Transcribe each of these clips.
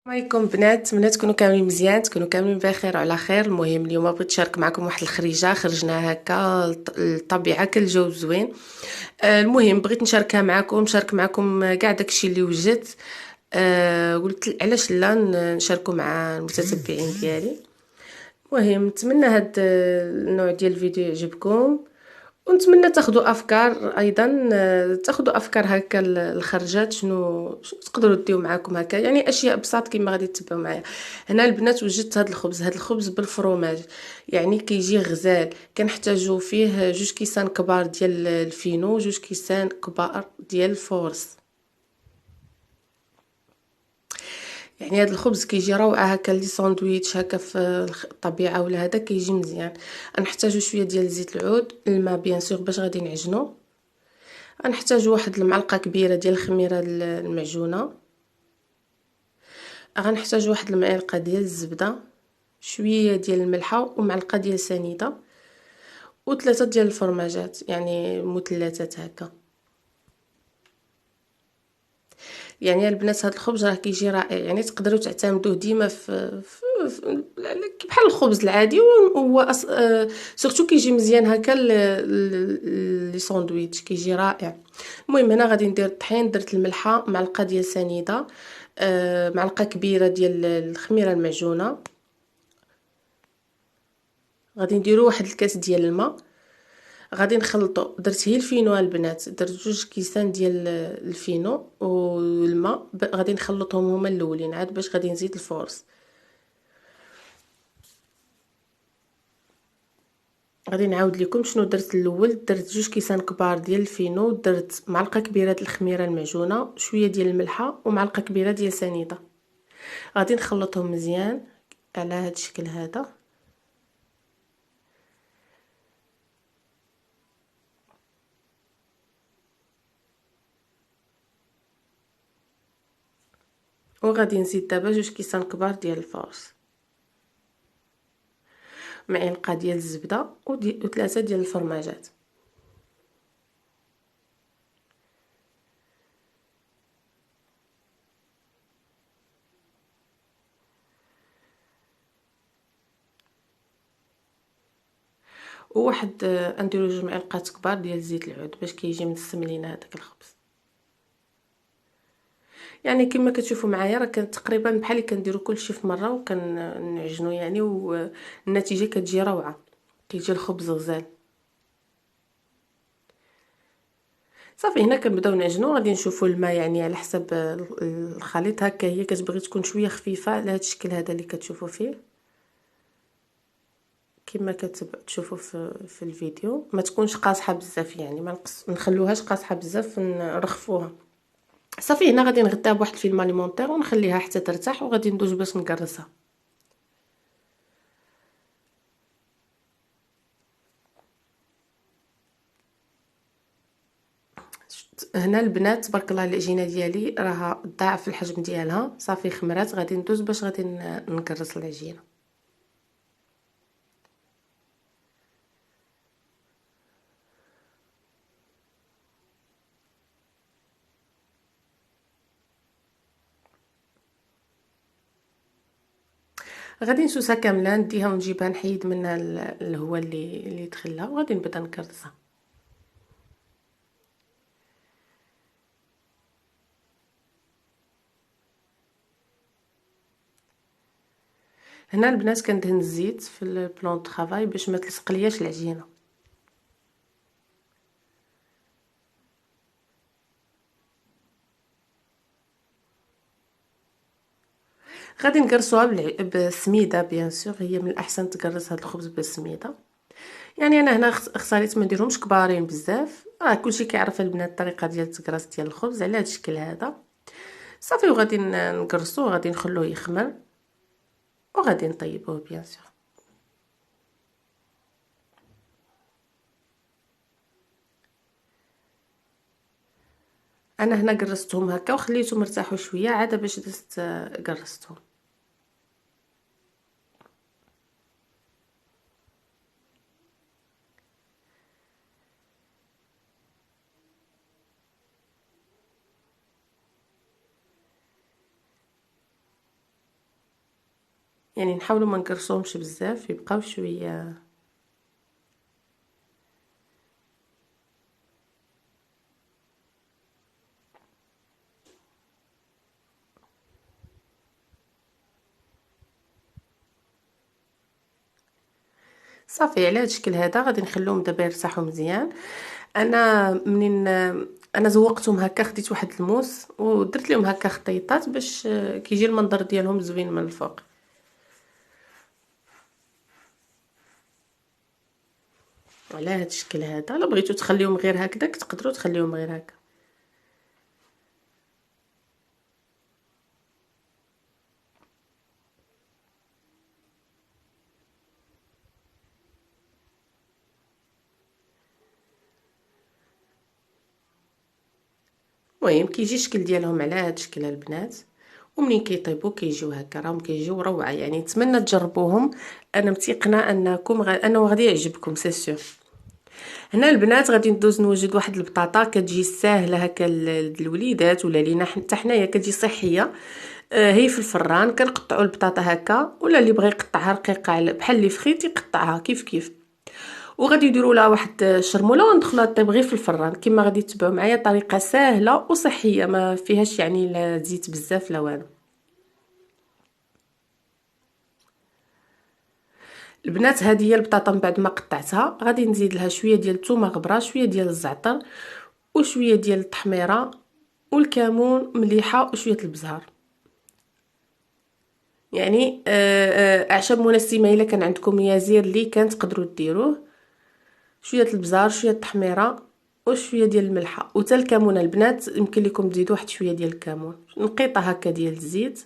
عليكم بنات، نتمنى تكونوا كاملين مزيان، تكونوا كاملين بخير وعلى خير. المهم اليوم بغيت نشارك معكم واحد الخريجه خرجنا هكا للطبيعه، كل الجو زوين. المهم بغيت نشاركها معكم، نشارك معكم كاع داكشي اللي وجدت. قلت علاش لا نشاركوا مع المتتبعين ديالي. المهم نتمنى هاد النوع ديال الفيديو يعجبكم، ونتمنى تاخذوا افكار ايضا، تاخذوا افكار هكا الخرجات، شنو تقدروا ديو معاكم هكا، يعني اشياء بساط كيما غادي تتبعوا معايا. هنا البنات وجدت هاد الخبز بالفرomاج، يعني كيجي غزال. كنحتاجوا فيه 2 كيسان كبار ديال الفينو، 2 كيسان كبار ديال الفورص. يعني هذا الخبز كيجي روعه هكا لي ساندويتش هكا في الطبيعه، ولا هذا كيجي مزيان. غنحتاجوا شويه ديال زيت العود، الماء بيان سور باش غادي نعجنو. غنحتاجوا واحد المعلقه كبيره ديال الخميره المعجونه. غنحتاجوا واحد المعلقه ديال الزبده، شويه ديال الملحه ومعلقه ديال سنيده، و3 ديال الفرماجات يعني مثلثات هكا. يعني البنات هذا الخبز راه كيجي رائع، يعني تقدروا تعتمدوه ديما بحال الخبز العادي. وهو سورتو كيجي مزيان هكا لي ساندويتش، كيجي رائع. المهم هنا غادي ندير الطحين، درت الملحه، معلقه ديال سنيده، معلقه كبيره ديال الخميره المعجونه. غادي نديرو واحد الكاس ديال الماء، غادي نخلطو. درت هي الفينو البنات، درت 2 كيسان ديال الفينو والماء، غادي نخلطهم هما الاولين عاد باش غادي نزيد الفورص. غادي نعاود لكم شنو درت الاول. درت 2 كيسان كبار ديال الفينو، درت معلقه كبيره ديال الخميره المعجونه، شويه ديال الملحه ومعلقه كبيره ديال سنيده. غادي نخلطهم مزيان على هذا الشكل هذا. وغادي نزيد دابا 2 كيسان كبار ديال الفورص، معلقه ديال الزبده و3 ديال الفرماجات. وواحد نديرو 2 معالق كبار ديال زيت العود باش كيجي مسم لينا هذاك الخبز. يعني كما كتشوفوا معايا راه كان تقريبا بحال اللي كنديروا كلشي في مره وكنعجنوا يعني، والنتيجه كتجي روعه، كيجي الخبز غزال. صافي هنا كنبداو نعجنوا. غادي نشوفوا الماء يعني على حسب الخليط هكا، هي كتبغي تكون شويه خفيفه على هذا الشكل هذا اللي كتشوفوا فيه. كما كتشوفوا في الفيديو ما تكونش قاصحه بزاف، يعني ما نخلوهاش قاصحه بزاف، نرخفوها. صافي هنا غادي نغطيها بواحد الفيلم اليمونطير ونخليها حتى ترتاح، وغادي ندوز باش نكرسها. هنا البنات تبارك الله العجينه ديالي راها ضاعف الحجم ديالها، صافي خمرات. غادي ندوز باش غادي نكرس العجينه. غادي نسوسها كامله، نديها ونجيبها نحيد منها الهواء اللي دخلها، وغادي نبدا نكرسها. هنا البنات كندهن الزيت في البلون طرافاي باش ما تلصق لياش العجينه. غادي نكرسوها بالسميده بيان سور، هي من الاحسن تكرس هذا الخبز بالسميده. يعني انا هنا اختاريت ما نديرهمش كبارين بزاف، كلشي كيعرف البنات الطريقه ديال التكراس ديال الخبز على هذا الشكل هذا. صافي وغادي نكرسوه، غادي نخلوه يخمر، وغادي نطيبوه بيان سور. انا هنا قرصتهم هكا وخليتهم مرتاحوا شويه، عاد باش دزت قرصتهم. يعني نحاولوا ما نقرصوهمش بزاف، يبقاو شويه. صافي على هاد الشكل هذا غادي نخليهم دابا يرتاحوا مزيان. انا منين انا زوقتهم هكا، خديت واحد الموس ودرت لهم هكا خطيطات باش كيجي المنظر ديالهم زوين من الفوق. على هاد الشكل هذا، الا بغيتو تخليهم غير هكذاك تقدروا تخليهم غير هكا. المهم كيجي الشكل ديالهم على هاد الشكل البنات، ومنين كيطيبوا كيجيو هكا، راهم كيجيو روعه يعني. نتمنى تجربوهم، انا متيقنه انكم انه غادي يعجبكم سي سور. هنا البنات غادي ندوز نوجد واحد البطاطا كتجي ساهله هكا للوليدات ولا لينا حتى حنايا، كتجي صحيه. هي في الفران كنقطعوا البطاطا هكا، ولا اللي بغى يقطعها رقيقه بحال اللي فخيت يقطعها كيف كيف. وغادي يديروا لها واحد الشرموله وندخلها طيب غير في الفران. كما غادي تتبعوا معايا طريقه سهله وصحيه، ما فيهاش يعني لا زيت بزاف لا والو. البنات هذه هي البطاطا، من بعد ما قطعتها غادي نزيد لها شويه ديال الثومه غبره، شويه ديال الزعتر، وشويه ديال التحميره والكمون، مليحه وشويه البزار. يعني اعشاب منسمه الا كان عندكم يازير اللي كان تقدروا ديروه. شويه البزار، شويه التحميره، وشويه ديال الملحه وتا الكمون. البنات يمكن لكم تزيدوا واحد شويه ديال الكمون. نقيطه هكا ديال الزيت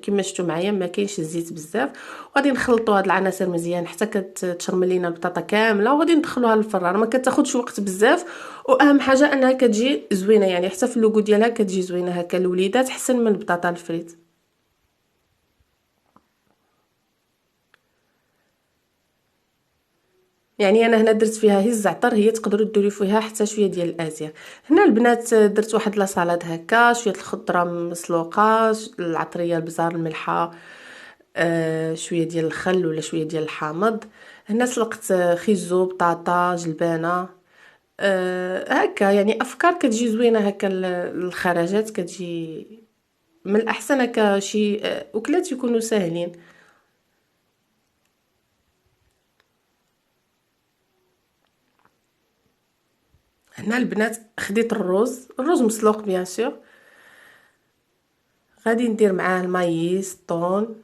كما شفتوا معايا، ما كاينش الزيت بزاف. وغادي نخلطوا هاد العناصر مزيان حتى كتشرمل لينا البطاطا كامله، وغادي ندخلوها للفران. ما كتاخذش وقت بزاف، واهم حاجه انها كتجي زوينه، يعني حتى في اللوغو ديالها كتجي زوينه هكا الوليدات احسن من البطاطا الفريت. يعني انا هنا درت فيها هي الزعتر، هي تقدروا ديروا فيها حتى شويه ديال الازير. هنا البنات درت واحد لا سالاد هكا، شويه الخضره مسلوقه، العطريه، البزار، الملحه، شويه ديال الخل ولا شويه ديال الحامض. هنا سلقت خيزو، بطاطا، جلبانه. هكا يعني افكار كتجي زوينه هكا. الخرجات كتجي من الاحسن هكا شي اكلات يكونوا ساهلين. هنا البنات خديت الرز مسلوق بيان سور. غادي ندير معاه المايس، الطون،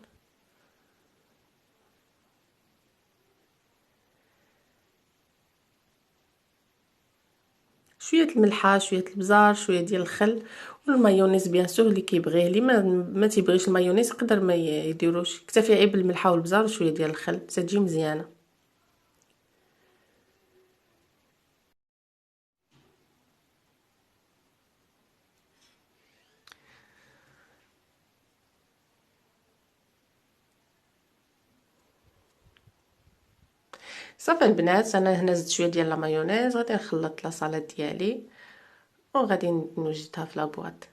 شويه الملحه، شويه البزار، شويه ديال الخل، والمايونيز بيان سور اللي كيبغيه. اللي ما تيبغيش المايونيز يقدر ما يديروش، اكتفي غير بالملحه والبزار وشويه ديال الخل تتجي مزيانه. صافي البنات، انا هنا زدت شويه ديال لا مايونيز. غادي نخلط لا صالاد ديالي وغادي نوجدها في لابواط.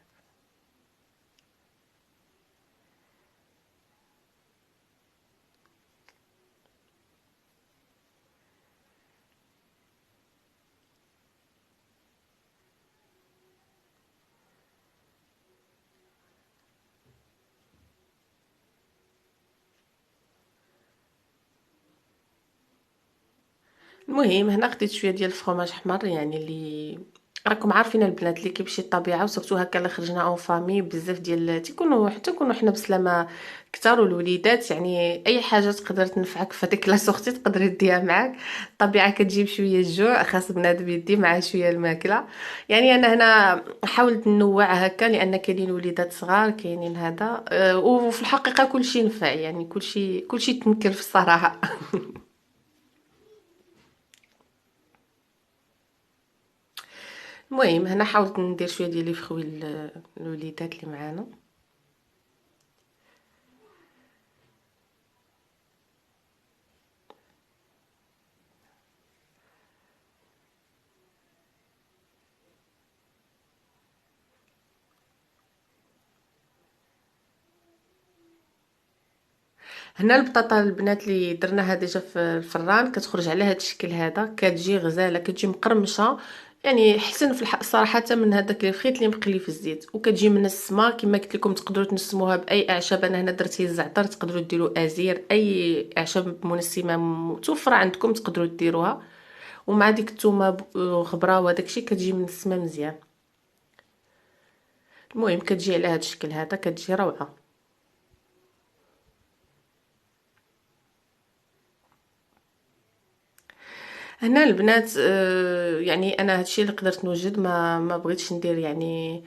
المهم هنا خديت شويه ديال الفرomاج احمر، يعني اللي راكم عارفين البنات اللي كيمشي الطبيعه، وسورتو هكا اللي خرجنا اون فامي بزاف ديال تيكونوا حتى نكونوا حنا بسلامه كثار، والوليدات يعني اي حاجه تقدر تنفعك في هذيك لا سورتي تقدري ديها معاك. الطبيعه كتجيب شويه الجوع، خاص بنادم يدي معاه شويه الماكله. يعني انا هنا حاولت ننوع هكا، لان كاينين وليدات صغار كاينين هذا وفي الحقيقه كلشي نفع، يعني كلشي تنكر في الصراحه. المهم هنا حاولت ندير شويه ديال لي فخوي الوليدات اللي معانا. هنا البطاطا البنات اللي درناها ديجا في الفران كتخرج على هذا الشكل هذا، كتجي غزاله، كتجي مقرمشه، يعني حسن في صراحه من هذاك الفخيط اللي مقلي في الزيت، وكتجي منسمه كما قلت لكم. تقدروا تنسموها باي اعشاب، انا هنا درت هي الزعتر، تقدروا ديروا ازير، اي اعشاب منسمه متوفره عندكم تقدروا ديروها. ومع ديك الثومه غبره وداك الشيء كتجي منسمه مزيان. المهم كتجي على هذا الشكل هذا، كتجي روعه. هنا البنات يعني انا هادشي اللي قدرت نوجد، ما بغيتش ندير يعني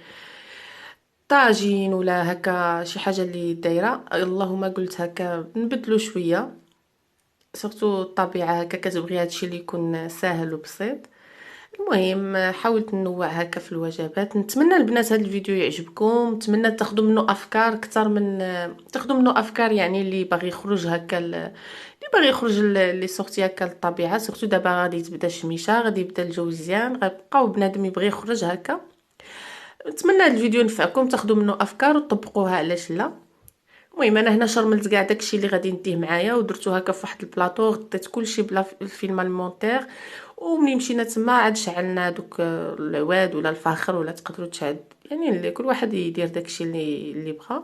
طاجين ولا هكا شي حاجه اللي دايره. اللهم قلت هكا نبدلو شويه، سورتو الطبيعه هكا كتبغي هادشي اللي يكون ساهل وبسيط. المهم حاولت ننوع هكا في الوجبات. نتمنى البنات هذا الفيديو يعجبكم، نتمنى تاخذوا منه افكار اكثر من تاخذوا منه افكار، يعني اللي باغي يخرج هكا اللي باغي يخرج لي سورتي هكا للطبيعه. سورتو دابا غادي تبدا الشميشه، غادي يبدا الجو مزيان، غيبقاو بنادم يبغي يخرج هكا. نتمنى هذا الفيديو ينفعكم، تاخذوا منه افكار وتطبقوها، علاش لا. المهم انا هنا شرملت كاع داكشي اللي غادي نديه معايا ودرتو هكا في واحد البلاطو، غطيت كلشي بلا الفيلم المونتير. وملي مشينا تما عاد شعلنا دوك العواد ولا الفاخر، ولا تقدروا تشعل، يعني اللي كل واحد يدير داكشي اللي بغا.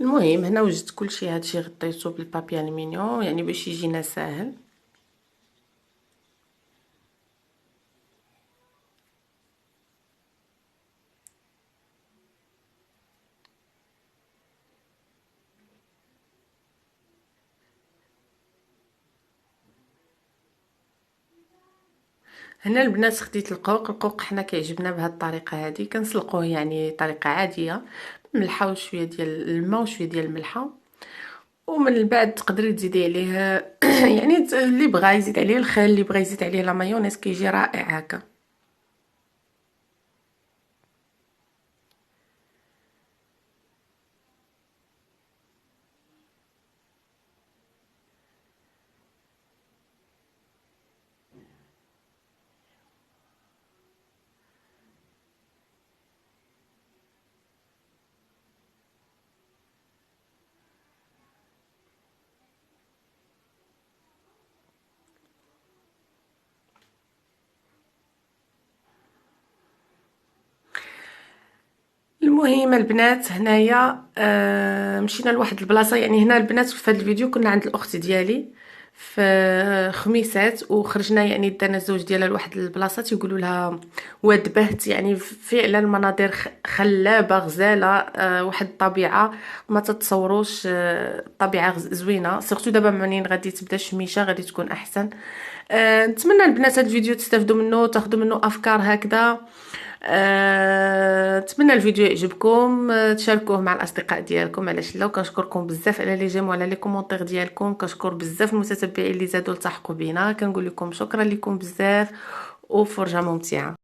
المهم هنا وجدت كلشي، هادشي غطيته بالبابي الومنيوم يعني باش يجينا ساهل. هنا البنات خديت القوق حنا كيعجبنا بهذه الطريقه هذه، كنسلقوه يعني طريقه عاديه، ملحه وشويه ديال الماء وشويه ديال الملحه. ومن بعد تقدري تزيدي عليه يعني اللي بغى يزيد عليه الخل، اللي بغى يزيد عليه لا مايونيز، كيجي رائع هكا. المهم البنات هنايا مشينا لواحد البلاصه، يعني هنا البنات في هذا الفيديو كنا عند الاخت ديالي في خميسات، وخرجنا يعني درنا الزوج ديالها لواحد البلاصات يقولوا لها واد بهت، يعني فعلا مناظر خلابه غزاله، واحد الطبيعه ما تتصوروش. الطبيعه زوينه، سيرتو دابا منين غادي تبدا الشميشه غادي تكون احسن. نتمنى البنات هاد الفيديو تستافدوا منه، تاخذوا منه افكار هكذا. نتمنى الفيديو يعجبكم، تشاركوه مع الاصدقاء ديالكم، علاش لا. كنشكركم بزاف على لي جيم وعلى لي كومونتير ديالكم، كنشكر بزاف المتتبعين اللي زادوا التحقوا بينا، كنقول لكم شكرا لكم بزاف وفرجه ممتعه.